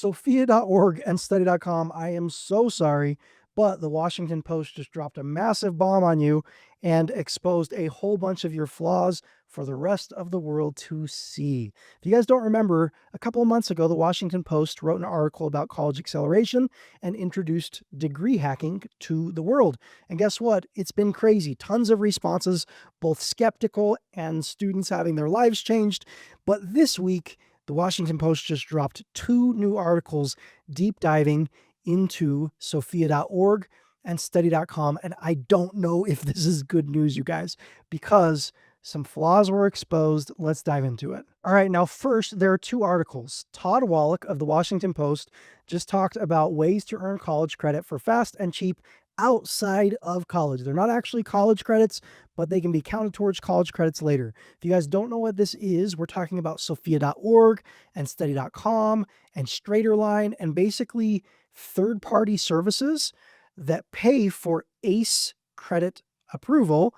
Sophia.org and study.com, I am so sorry, but the Washington Post just dropped a massive bomb on you and exposed a whole bunch of your flaws for the rest of the world to see. If you guys don't remember, a couple of months ago, the Washington Post wrote an article about college acceleration and introduced degree hacking to the world. And guess what? It's been crazy. Tons of responses, both skeptical and students having their lives changed. But this week, the Washington Post just dropped 2 new articles deep diving into sophia.org and study.com. And I don't know if this is good news, you guys, because some flaws were exposed. Let's dive into it. All right, now first, there are 2 articles. Todd Wallach of the Washington Post just talked about ways to earn college credit for fast and cheap outside of college. They're not actually college credits, but they can be counted towards college credits later. If you guys don't know what this is, we're talking about sophia.org and study.com and Straighterline and basically third-party services that pay for ACE credit approval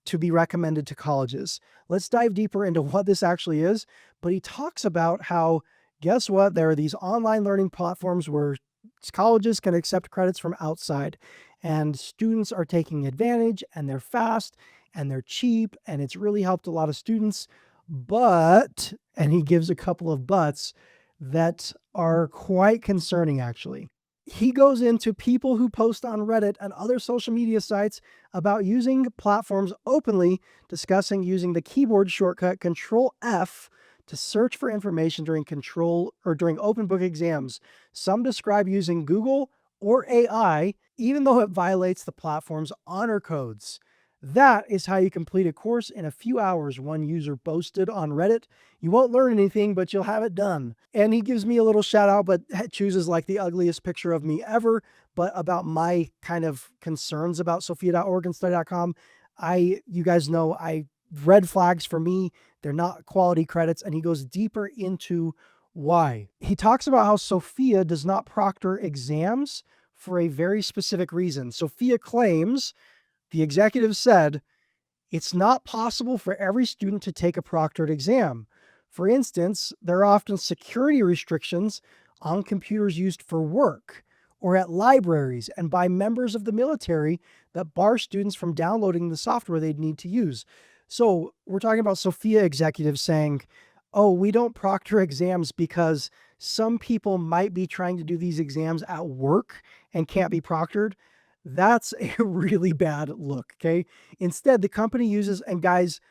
to be recommended to colleges. Let's dive deeper into what this actually is. But he talks about how, guess what? There are these online learning platforms where colleges can accept credits from outside, and students are taking advantage, and they're fast and they're cheap, and it's really helped a lot of students. But, and he gives a couple of buts that are quite concerning, actually. He goes into people who post on Reddit and other social media sites about using platforms openly, discussing using the keyboard shortcut Control F to search for information during open book exams. Some describe using Google or AI, even though it violates the platform's honor codes. That is how you complete a course in a few hours, one user boasted on Reddit. You won't learn anything, but you'll have it done. And he gives me a little shout out, but chooses like the ugliest picture of me ever. But about my kind of concerns about sophia.org and study.com, you guys know, red flags for me, they're not quality credits. And he goes deeper into why. He talks about how Sophia does not proctor exams for a very specific reason. Sophia claims, the executive said, it's not possible for every student to take a proctored exam. For instance, there are often security restrictions on computers used for work or at libraries and by members of the military that bar students from downloading the software they'd need to use. So we're talking about Sophia executives saying, oh, we don't proctor exams because some people might be trying to do these exams at work and can't be proctored. That's a really bad look, okay? Instead, the company uses, and guys,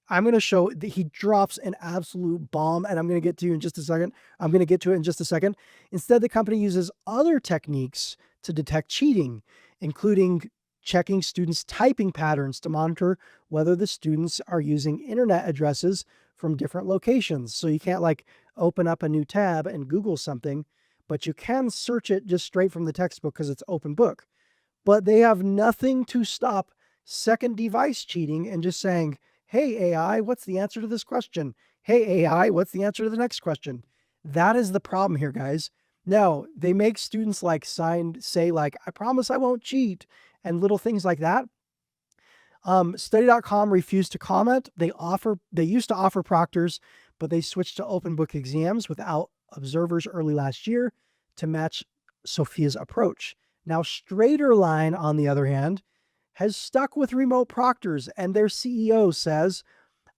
I'm going to show that he drops an absolute bomb, and I'm going to get to you in just a second. I'm going to get to it in just a second. Instead, the company uses other techniques to detect cheating, including checking students' typing patterns to monitor whether the students are using internet addresses from different locations. So you can't like open up a new tab and Google something, but you can search it just straight from the textbook because it's open book. But they have nothing to stop second device cheating and just saying, hey, AI, what's the answer to this question? Hey, AI, what's the answer to the next question? That is the problem here, guys. Now, they make students like say like, I promise I won't cheat, and little things like that. Study.com refused to comment. They used to offer proctors, but they switched to open book exams without observers early last year to match Sophia's approach. Now, Straighterline, on the other hand, has stuck with remote proctors, and their CEO says,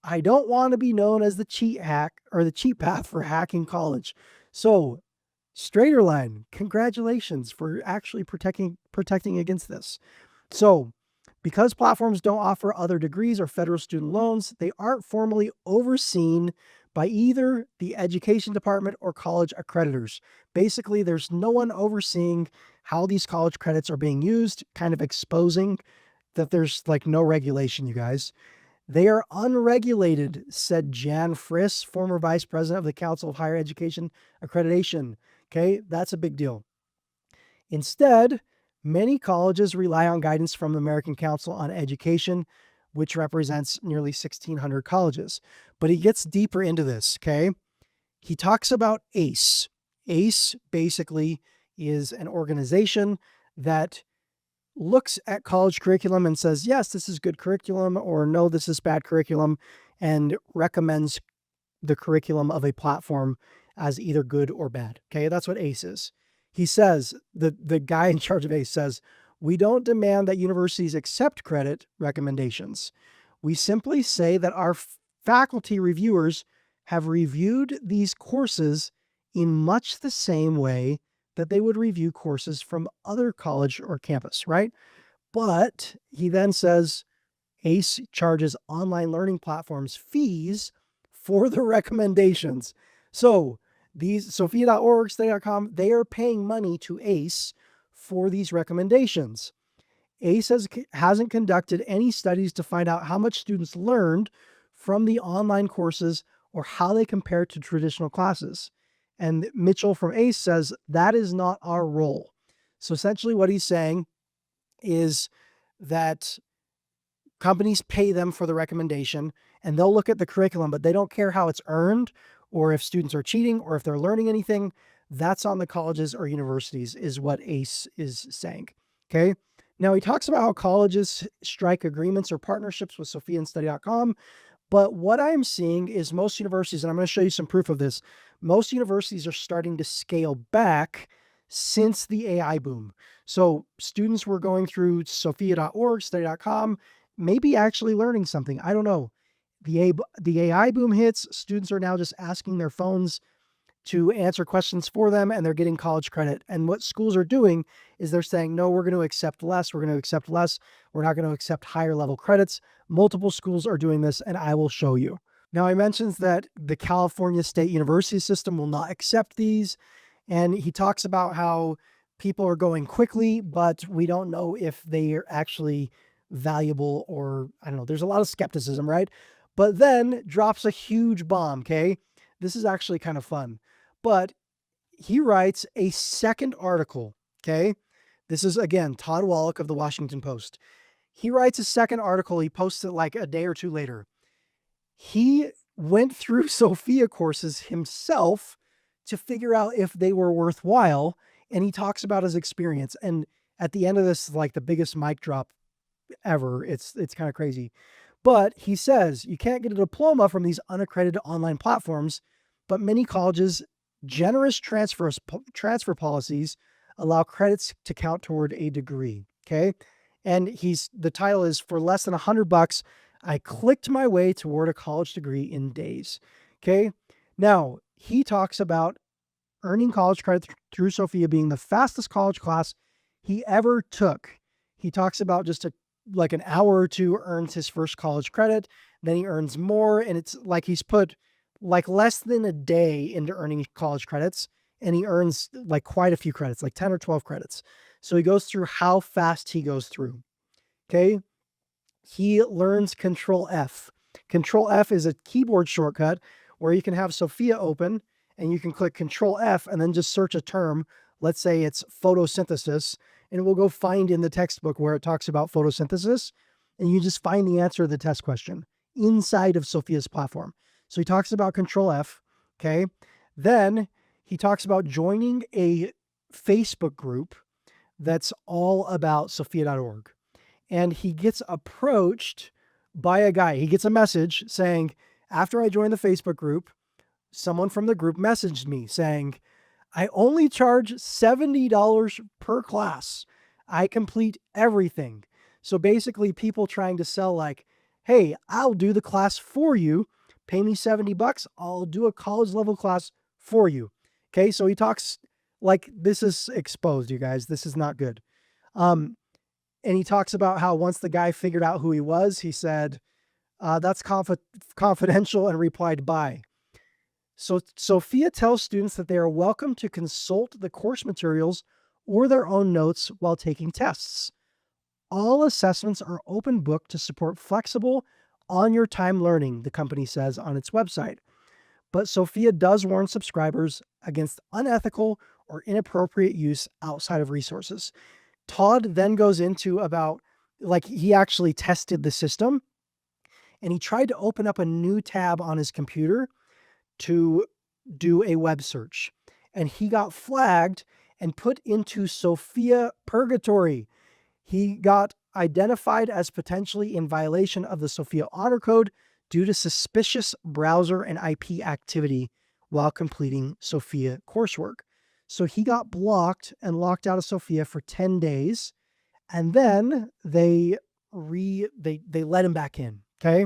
I don't want to be known as the cheat hack or the cheat path for hacking college. So, Straighterline, congratulations for actually protecting against this. So, because platforms don't offer other degrees or federal student loans, they aren't formally overseen by either the education department or college accreditors. Basically, there's no one overseeing how these college credits are being used, kind of exposing that there's like no regulation, you guys. They are unregulated, said Jan Friss, former vice president of the Council of Higher Education Accreditation. Okay, that's a big deal. Instead, many colleges rely on guidance from the American Council on Education, which represents nearly 1,600 colleges. But he gets deeper into this, okay? He talks about ACE. ACE basically is an organization that looks at college curriculum and says, yes, this is good curriculum, or no, this is bad curriculum, and recommends the curriculum of a platform as either good or bad. Okay, that's what ACE is. He says, the guy in charge of ACE says, we don't demand that universities accept credit recommendations. We simply say that our faculty reviewers have reviewed these courses in much the same way that they would review courses from other college or campus, right? But he then says ACE charges online learning platforms fees for the recommendations. So these sophia.org, study.com, they are paying money to ACE for these recommendations. ACE hasn't conducted any studies to find out how much students learned from the online courses or how they compare to traditional classes. And Mitchell from ACE says that is not our role. So essentially what he's saying is that companies pay them for the recommendation and they'll look at the curriculum, but they don't care how it's earned or if students are cheating or if they're learning anything. That's on the colleges or universities, is what ACE is saying. Okay. Now he talks about how colleges strike agreements or partnerships with Sophia and study.com. But what I'm seeing is most universities, and I'm going to show you some proof of this, most universities are starting to scale back since the AI boom. So students were going through sophia.org, study.com, maybe actually learning something. I don't know. The AI boom hits, students are now just asking their phones to answer questions for them, and they're getting college credit. And what schools are doing is they're saying, no, we're going to accept less. We're going to accept less. We're not going to accept higher level credits. Multiple schools are doing this, and I will show you. Now, I mentioned that the California State University system will not accept these. And he talks about how people are going quickly, but we don't know if they are actually valuable, or I don't know. There's a lot of skepticism, right? But then drops a huge bomb, okay? This is actually kind of fun. But he writes a second article, okay? This is, again, Todd Wallach of the Washington Post. He writes a second article. He posts it like a day or two later. He went through Sophia courses himself to figure out if they were worthwhile, and he talks about his experience. And at the end of this, like the biggest mic drop ever. It's kind of crazy. But he says you can't get a diploma from these unaccredited online platforms, but many colleges' generous transfer policies allow credits to count toward a degree. Okay. And the title is For Less Than $100, I clicked my way toward a college degree in days. Okay. Now he talks about earning college credit through Sophia being the fastest college class he ever took. He talks about just like an hour or two earns his first college credit. Then he earns more. And it's like he's put like less than a day into earning college credits. And he earns like quite a few credits, like 10 or 12 credits. So he goes through how fast he goes through. Okay. He learns Control F. Control F is a keyboard shortcut where you can have Sophia open and you can click Control F and then just search a term. Let's say it's photosynthesis, and it will go find in the textbook where it talks about photosynthesis, and you just find the answer to the test question inside of Sophia's platform. So he talks about Control F, okay? Then he talks about joining a Facebook group that's all about sophia.org. And he gets approached by a guy. He gets a message saying, after I joined the Facebook group, someone from the group messaged me saying, I only charge $70 per class. I complete everything. So basically people trying to sell like, hey, I'll do the class for you. Pay me $70. I'll do a college level class for you. Okay. So he talks like this is exposed, you guys. This is not good. And he talks about how once the guy figured out who he was, he said, that's confidential, and replied, bye. So Sophia tells students that they are welcome to consult the course materials or their own notes while taking tests. All assessments are open book to support flexible, on-your-time learning, the company says on its website. But Sophia does warn subscribers against unethical or inappropriate use outside of resources. Todd then goes into about, like, he actually tested the system, and he tried to open up a new tab on his computer to do a web search. And he got flagged and put into Sophia Purgatory. He got identified as potentially in violation of the Sophia Honor Code due to suspicious browser and IP activity while completing Sophia coursework. So he got blocked and locked out of Sophia for 10 days, and then they let him back in. Okay.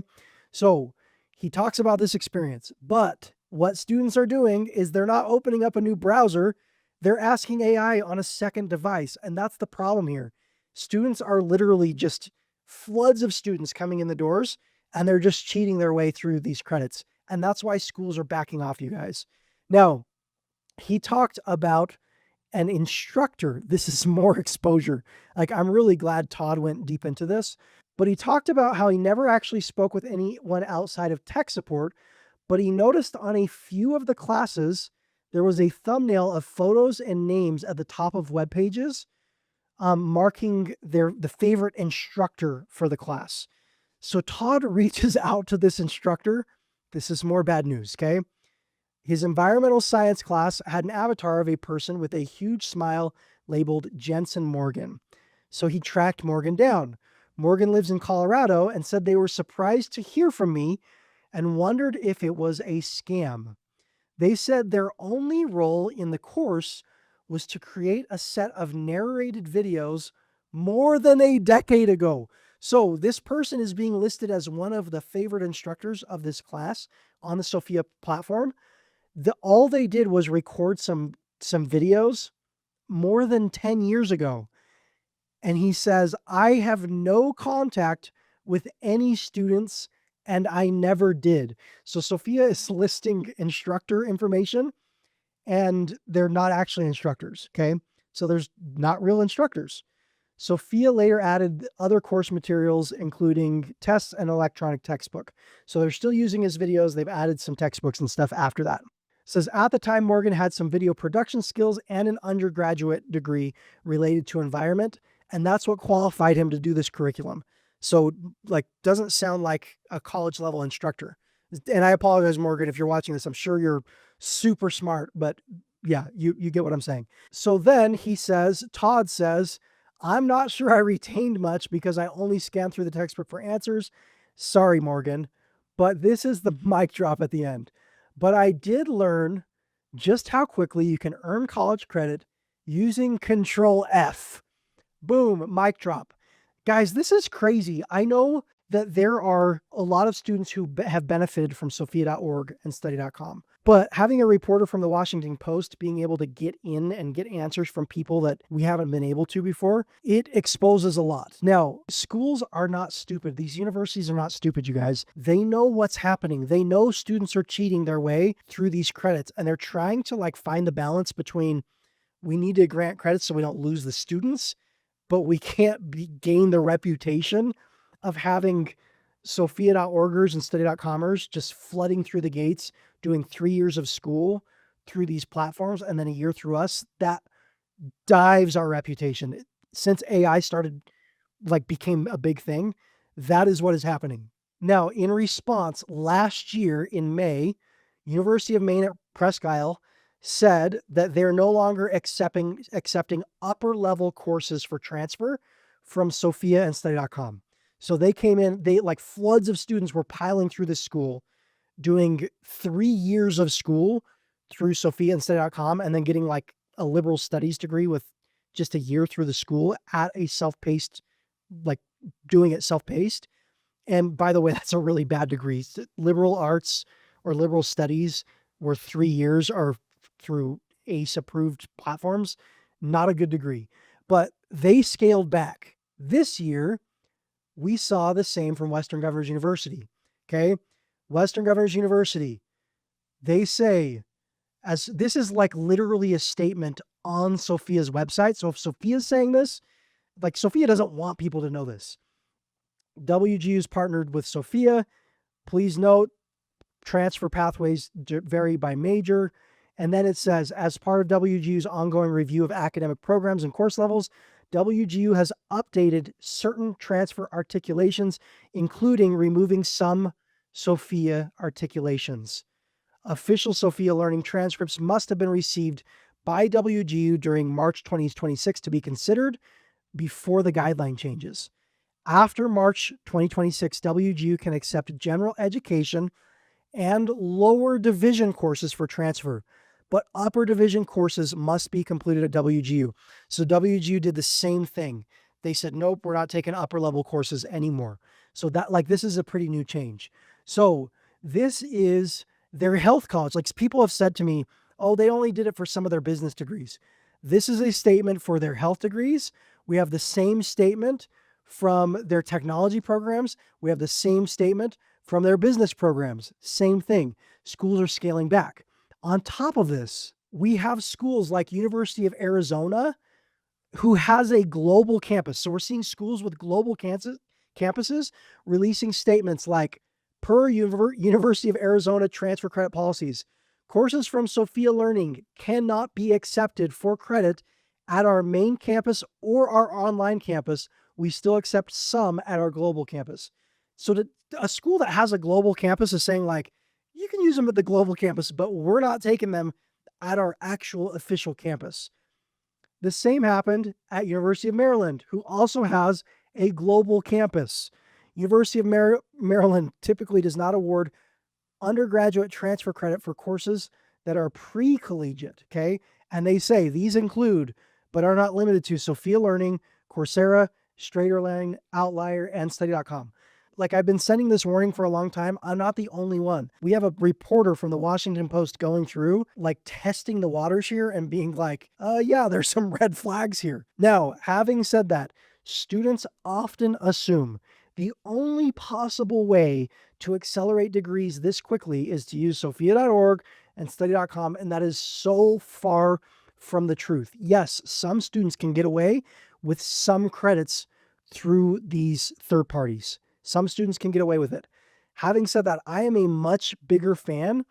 So he talks about this experience, but what students are doing is they're not opening up a new browser. They're asking AI on a second device. And that's the problem here. Students are literally just floods of students coming in the doors, and they're just cheating their way through these credits. And that's why schools are backing off, you guys. Now, he talked about an instructor. This is more exposure. Like, I'm really glad Todd went deep into this, but he talked about how he never actually spoke with anyone outside of tech support, but he noticed on a few of the classes, there was a thumbnail of photos and names at the top of web pages, marking the favorite instructor for the class. So Todd reaches out to this instructor. This is more bad news, okay? His environmental science class had an avatar of a person with a huge smile labeled Jensen Morgan. So he tracked Morgan down. Morgan lives in Colorado and said they were surprised to hear from me and wondered if it was a scam. They said their only role in the course was to create a set of narrated videos more than a decade ago. So this person is being listed as one of the favorite instructors of this class on the Sophia platform. All they did was record some videos more than 10 years ago. And he says, I have no contact with any students, and I never did. So Sophia is listing instructor information, and they're not actually instructors, okay? So there's not real instructors. Sophia later added other course materials, including tests and electronic textbook. So they're still using his videos. They've added some textbooks and stuff after that. Says at the time, Morgan had some video production skills and an undergraduate degree related to environment, and that's what qualified him to do this curriculum. So, like, doesn't sound like a college level instructor. And I apologize, Morgan, if you're watching this. I'm sure you're super smart, but yeah, you get what I'm saying. So then he says, Todd says, I'm not sure I retained much because I only scanned through the textbook for answers. Sorry, Morgan, but this is the mic drop at the end. But I did learn just how quickly you can earn college credit using Control F. Boom, mic drop. Guys, this is crazy. I know that there are a lot of students who have benefited from sophia.org and study.com. But having a reporter from the Washington Post being able to get in and get answers from people that we haven't been able to before, it exposes a lot. Now, schools are not stupid. These universities are not stupid, you guys. They know what's happening. They know students are cheating their way through these credits, and they're trying to find the balance between we need to grant credits so we don't lose the students, but we can't gain the reputation of having sophia.orgers and study.comers just flooding through the gates, doing 3 years of school through these platforms and then a year through us. That dives our reputation. Since AI became a big thing, that is what is happening. Now, in response, last year in May, University of Maine at Presque Isle said that they're no longer accepting upper level courses for transfer from Sophia and study.com. So they came in, floods of students were piling through this school, doing 3 years of school through Sophia and study.com, and then getting a liberal studies degree with just a year through the school at a self-paced, doing it self-paced. And by the way, that's a really bad degree. Liberal arts or liberal studies where 3 years are through ACE approved platforms, not a good degree. But they scaled back. This year, we saw the same from Western Governors University. Okay. Western Governors University, they say, as this is literally a statement on Sophia's website. So if Sophia's saying this, Sophia doesn't want people to know this. WGU's partnered with Sophia. Please note, transfer pathways vary by major. And then it says, as part of WGU's ongoing review of academic programs and course levels, WGU has updated certain transfer articulations, including removing some Sophia articulations. Official Sophia learning transcripts must have been received by WGU during March 2026 to be considered before the guideline changes. After March 2026, WGU can accept general education and lower division courses for transfer. But upper division courses must be completed at WGU. So WGU did the same thing. They said, nope, we're not taking upper level courses anymore. So that, like, this is a pretty new change. So this is their health college. Like, people have said to me, oh, they only did it for some of their business degrees. This is a statement for their health degrees. We have the same statement from their technology programs. We have the same statement from their business programs. Same thing. Schools are scaling back. On top of this, we have schools like University of Arizona, who has a global campus. So we're seeing schools with global campuses releasing statements like, per University of Arizona transfer credit policies, courses from Sophia Learning cannot be accepted for credit at our main campus or our online campus. We still accept some at our global campus. So a school that has a global campus is saying, like, you can use them at the global campus, but we're not taking them at our actual official campus. The same happened at University of Maryland, who also has a global campus. University of Maryland typically does not award undergraduate transfer credit for courses that are pre-collegiate, okay? And they say these include, but are not limited to, Sophia Learning, Coursera, Straighterline, Outlier, and Study.com. Like, I've been sending this warning for a long time. I'm not the only one. We have a reporter from the Washington Post going through, like, testing the waters here and being like, yeah, there's some red flags here. Now, having said that, students often assume the only possible way to accelerate degrees this quickly is to use sophia.org and study.com, and that is so far from the truth. Yes, some students can get away with some credits through these third parties. Some students can get away with it. Having said that, I am a much bigger fan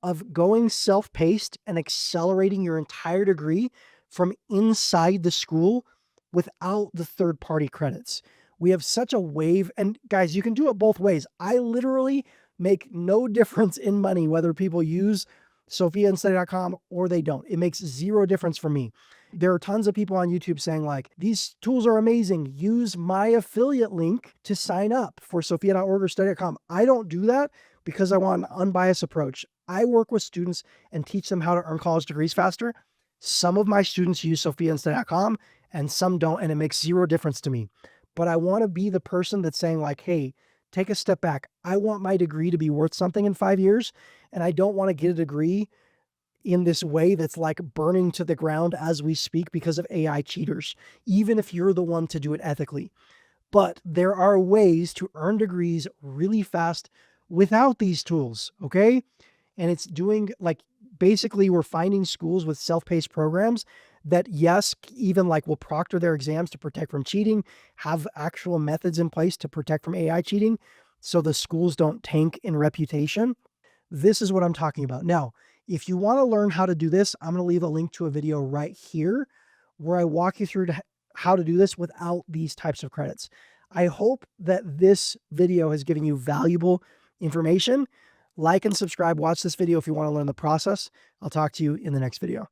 of going self-paced and accelerating your entire degree from inside the school without the third-party credits. We have such a wave, and guys, you can do it both ways. I literally make no difference in money whether people use Sophia and Study.com or they don't. It makes zero difference for me. There are tons of people on YouTube saying, like, these tools are amazing. Use my affiliate link to sign up for sophia.org or study.com. I don't do that because I want an unbiased approach. I work with students and teach them how to earn college degrees faster. Some of my students use Sophia and Study.com and some don't, and it makes zero difference to me. But I want to be the person that's saying, like, hey, take a step back. I want my degree to be worth something in 5 years, and I don't want to get a degree in this way that's like burning to the ground as we speak because of AI cheaters, even if you're the one to do it ethically. But there are ways to earn degrees really fast without these tools, okay? And it's doing, like, basically we're finding schools with self-paced programs that, yes, even like will proctor their exams to protect from cheating, have actual methods in place to protect from AI cheating, so the schools don't tank in reputation. This is what I'm talking about. Now, if you want to learn how to do this, I'm going to leave a link to a video right here where I walk you through how to do this without these types of credits. I hope that this video has given you valuable information. Like and subscribe. Watch this video if you want to learn the process. I'll talk to you in the next video.